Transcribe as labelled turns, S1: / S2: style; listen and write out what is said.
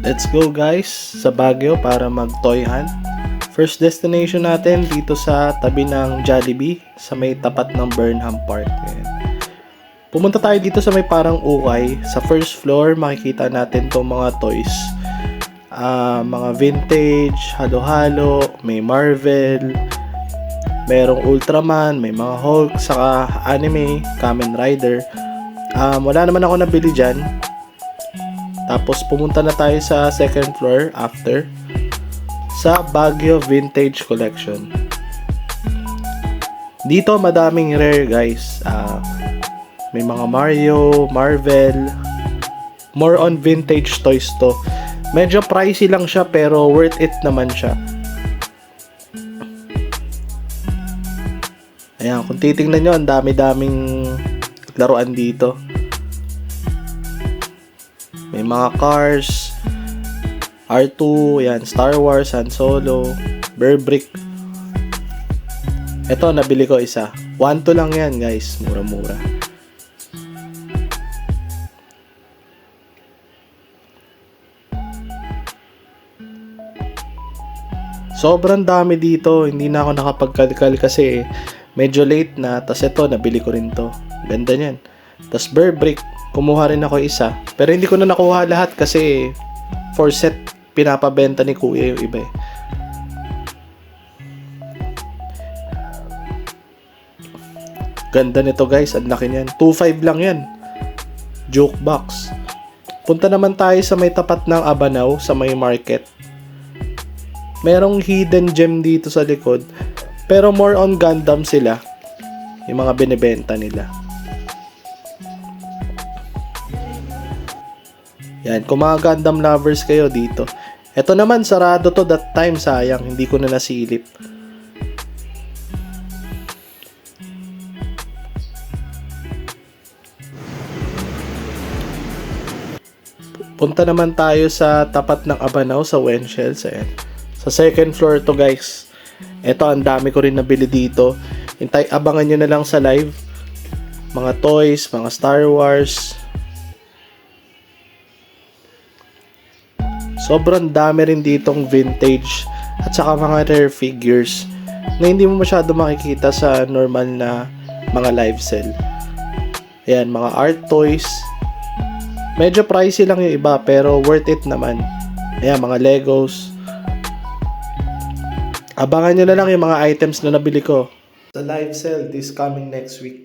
S1: Let's go guys sa Baguio para mag toy hunt. First destination natin dito sa tabi ng Jollibee sa may tapat ng Burnham Park. Ayan. Pumunta tayo dito sa may parang ukay. Sa first floor makikita natin tong mga toys. Mga vintage, halo-halo, may Marvel, merong Ultraman, may mga Hulk, saka anime, Kamen Rider. Wala naman ako nabili dyan. Tapos pumunta na tayo sa second floor after sa Baguio Vintage Collection. Dito madaming rare guys. May mga Mario, Marvel. More on vintage toys to. Medyo pricey lang siya pero worth it naman siya. Ayan, kung titingnan nyo, ang dami-daming laruan dito. May mga cars, R2, yan, Star Wars, Han Solo, Bear Brick. Ito, nabili ko isa. 1-2 lang yan guys, mura-mura. Sobrang dami dito, hindi na ako nakapagkalkal kasi medyo late na. Tas ito, nabili ko rin to. Ganda niyan. Tas Bear Brick, kumuha rin ako isa. Pero hindi ko na nakuha lahat kasi for set pinapabenta ni kuya yung iba eh. Ganda nito guys, ang laki niyan. 2.5 lang yan. Jukebox. Punta naman tayo sa may tapat ng Abanao, sa may market. Merong hidden gem dito sa likod. Pero more on Gundam sila. Yung mga binibenta nila. Yan, kung mga Gundam lovers kayo dito. Ito naman, sarado to that time. Sayang, hindi ko na nasilip. Punta naman tayo sa tapat ng Abanao sa Wenshells. Ayan. Sa second floor to guys. Ito, ang dami ko rin nabili dito. Abangan nyo na lang sa live. Mga toys, mga Star Wars. Sobrang dami rin ditong vintage at saka mga rare figures na hindi mo masyado makikita sa normal na mga live sale. Ayan, mga art toys. Medyo pricey lang yung iba pero worth it naman. Ayan, mga Legos. Abangan nyo na lang yung mga items na nabili ko sa live sale this coming next week.